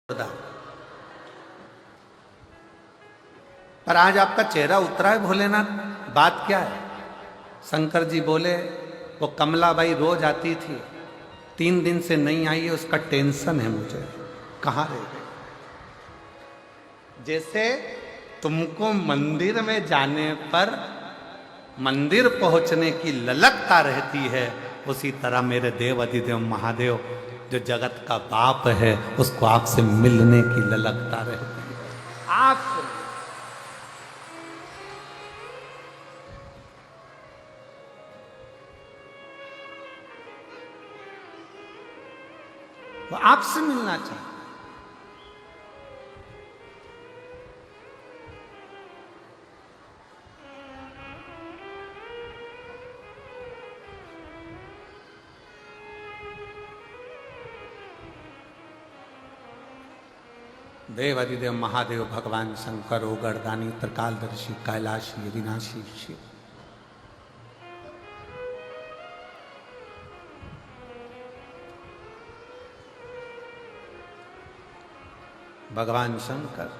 पर आज आपका चेहरा उतरा है भोलेनाथ, बात क्या है? शंकर जी बोले वो कमलाबाई रोज आती थी, 3 दिन से नहीं आई है, उसका टेंशन है मुझे, कहाँ रह गई? जैसे तुमको मंदिर में जाने पर मंदिर पहुंचने की ललकता रहती है, उसी तरह मेरे देव अधिदेव महादेव जो जगत का बाप है उसको आपसे मिलने की ललकता रहती है। आपसे वो आपसे मिलना चाहता। देव अधिदेव महादेव भगवान शंकर ओगरदानी त्रिकालदर्शी कैलाशी अविनाशी शिव। भगवान शंकर,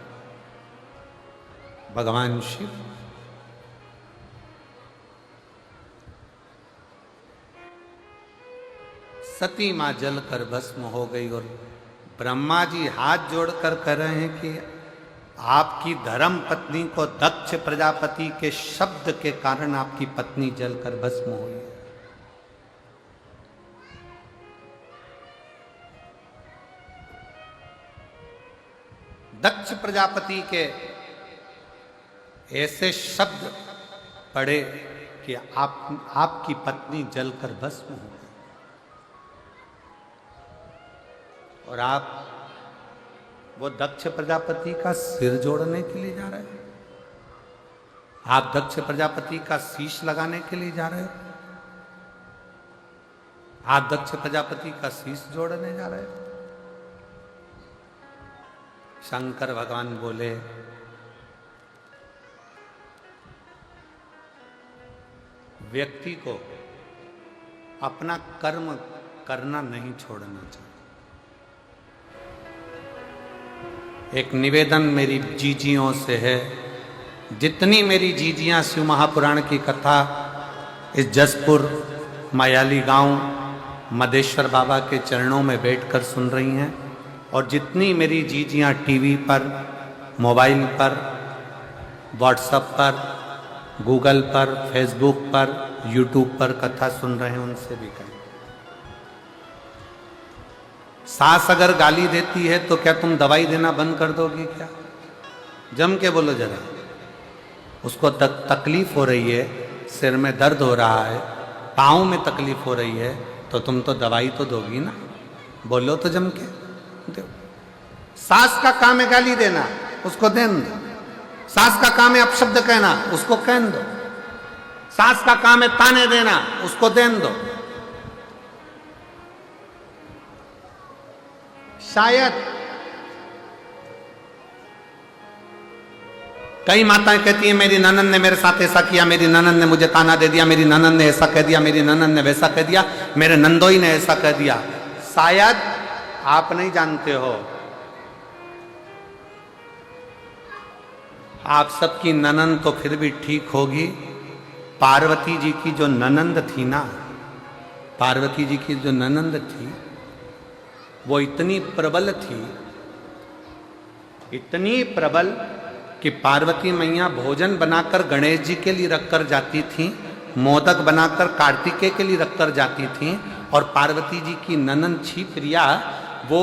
भगवान शिव, सती मां जलकर भस्म हो गई और ब्रह्मा जी हाथ जोड़कर कह रहे हैं कि आपकी धर्म पत्नी को दक्ष प्रजापति के शब्द के कारण आपकी पत्नी जलकर भस्म हुई है। दक्ष प्रजापति के ऐसे शब्द पड़े कि आपकी पत्नी जलकर भस्म हो गई और आप वो दक्ष प्रजापति का सिर जोड़ने के लिए जा रहे हैं, आप दक्ष प्रजापति का शीश लगाने के लिए जा रहे हो, आप दक्ष प्रजापति का शीश जोड़ने जा रहे हो। शंकर भगवान बोले व्यक्ति को अपना कर्म करना नहीं छोड़ना चाहिए। एक निवेदन मेरी जीजियों से है, जितनी मेरी जीजियां शिव महापुराण की कथा इस जसपुर मायाली गांव मदेश्वर बाबा के चरणों में बैठकर सुन रही हैं और जितनी मेरी जीजियां टीवी पर, मोबाइल पर, व्हाट्सएप पर, गूगल पर, फेसबुक पर, यूट्यूब पर कथा सुन रहे हैं, उनसे भी कहें सास अगर गाली देती है तो क्या तुम दवाई देना बंद कर दोगी क्या? जम के बोलो जरा। उसको तकलीफ हो रही है, सिर में दर्द हो रहा है, पाँव में तकलीफ हो रही है, तो तुम तो दवाई तो दोगी ना, बोलो तो जम के दो। सास का काम है गाली देना, उसको देन दो। सास का काम है अपशब्द कहना, उसको कहन दो। सास का काम है ताने देना, उसको देन दो। शायद कई माताएं कहती हैं मेरी ननद ने मेरे साथ ऐसा किया, मेरी ननद ने मुझे ताना दे दिया, मेरी ननद ने ऐसा कह दिया, मेरी ननद ने वैसा कह दिया, मेरे नंदोई ने ऐसा कह दिया। शायद आप नहीं जानते हो, आप सबकी ननंद तो फिर भी ठीक होगी। पार्वती जी की जो ननंद थी ना, पार्वती जी की जो ननंद थी वो इतनी प्रबल थी, इतनी प्रबल कि पार्वती मैया भोजन बनाकर गणेश जी के लिए रखकर जाती थी, मोदक बनाकर कार्तिकेय के लिए रखकर जाती थी और पार्वती जी की ननंद छी प्रिया वो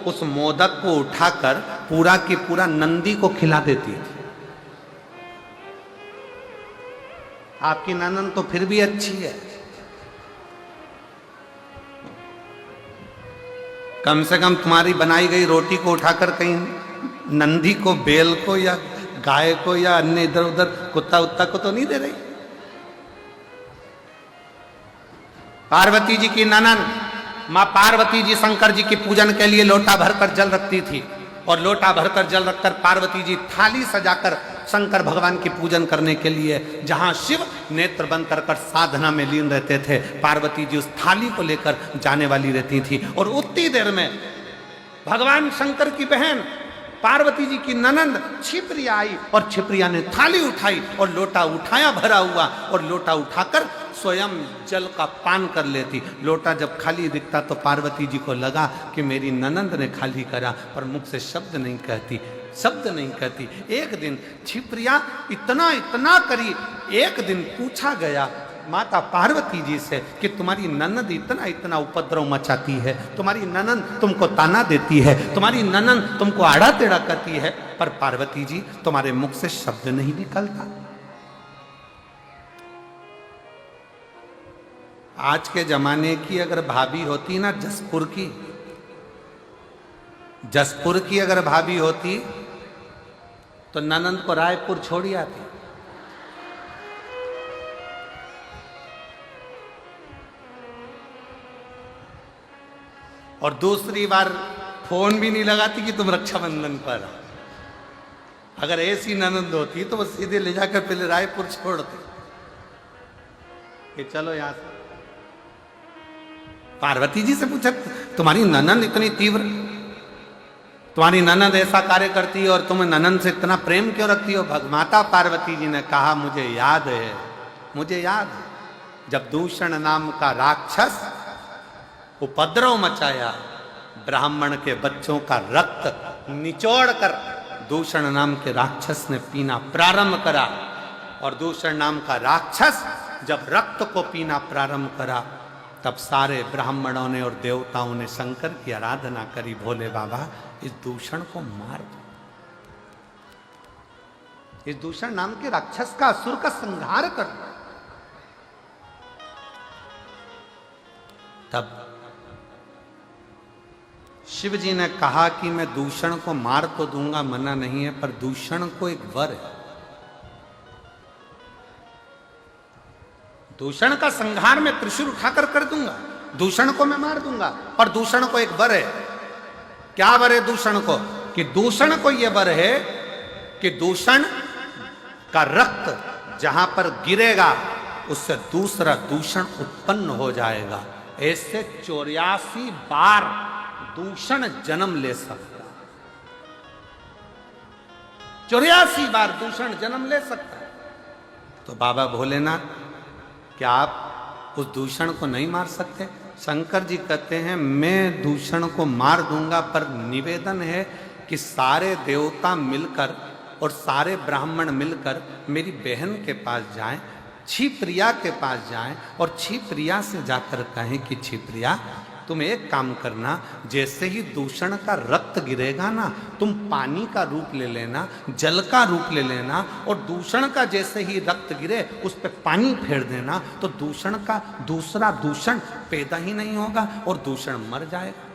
उस मोदक को उठाकर पूरा की पूरा नंदी को खिला देती थी। आपकी ननंद तो फिर भी अच्छी है, कम से कम तुम्हारी बनाई गई रोटी को उठाकर कहीं नंदी को, बेल को या गाय को या अन्य इधर उधर कुत्ता उत्ता को तो नहीं दे रही। पार्वती जी की ननंद मां पार्वती जी शंकर जी के पूजन के लिए लोटा भरकर जल रखती थी और लोटा भरकर जल रखकर पार्वती जी थाली सजाकर शंकर भगवान की पूजन करने के लिए, जहां शिव नेत्र बंद कर साधना में लीन रहते थे, पार्वती जी उस थाली को लेकर जाने वाली रहती थी और उतनी देर में भगवान शंकर की बहन पार्वती जी की ननंद छिप्रिया आई और छिप्रिया ने थाली उठाई और लोटा उठाया भरा हुआ और लोटा उठाकर स्वयं जल का पान कर लेती। लोटा जब खाली दिखता तो पार्वती जी को लगा कि मेरी ननंद ने खाली करा, पर मुख से शब्द नहीं कहती। एक दिन छिप्रिया इतना करी। एक दिन पूछा गया माता पार्वती जी से कि तुम्हारी ननंद इतना उपद्रव मचाती है, तुम्हारी ननंद तुमको ताना देती है, तुम्हारी ननंद तुमको आड़ा टेढ़ा करती है, पर पार्वती जी तुम्हारे मुख से शब्द नहीं निकलता। आज के जमाने की अगर भाभी होती ना, जसपुर की अगर भाभी होती तो ननंद को रायपुर छोड़ी आती। और दूसरी बार फोन भी नहीं लगाती कि तुम रक्षाबंधन पर आओ। अगर ऐसी ननंद होती तो वो सीधे ले जाकर पहले रायपुर छोड़ते कि चलो यहां से। पार्वती जी से पूछा तुम्हारी ननंद इतनी तीव्र, तुम्हारी ननंद ऐसा कार्य करती है और तुम ननंद से इतना प्रेम क्यों रखती हो? माता पार्वती जी ने कहा मुझे याद है जब दूषण नाम का राक्षस उपद्रव मचाया, ब्राह्मण के बच्चों का रक्त निचोड़कर दूषण नाम के राक्षस ने पीना प्रारंभ करा। और दूषण नाम का राक्षस जब रक्त को पीना प्रारंभ करा तब सारे ब्राह्मणों ने और देवताओं ने शंकर की आराधना करी, भोले बाबा इस दूषण को मार दो, इस दूषण नाम के राक्षस का, असुर का संहार कर दो। तब शिव जी ने कहा कि मैं दूषण को मार तो दूंगा, मना नहीं है, पर दूषण को एक वर है। दूषण का संहार मैं त्रिशूल उठाकर कर दूंगा, दूषण को मैं मार दूंगा, पर दूषण को एक वर है। क्या वर है दूषण को? कि दूषण को यह वर है कि दूषण का रक्त जहां पर गिरेगा उससे दूसरा दूषण उत्पन्न हो जाएगा। ऐसे 84 बार दूषण जन्म ले सकता, 84 बार दूषण जन्म ले सकता है। तो बाबा भोलेनाथ क्या आप उस दूषण को नहीं मार सकते? शंकर जी कहते हैं मैं दूषण को मार दूंगा, पर निवेदन है कि सारे देवता मिलकर और सारे ब्राह्मण मिलकर मेरी बहन के पास जाएं, छिप्रिया के पास जाएं और छिप्रिया से जाकर कहें कि छिप्रिया तुम एक काम करना, जैसे ही दूषण का रक्त गिरेगा ना, तुम पानी का रूप ले लेना, जल का रूप ले लेना, और दूषण का जैसे ही रक्त गिरे उस पर पानी फेर देना, तो दूषण का दूसरा दूषण पैदा ही नहीं होगा और दूषण मर जाएगा।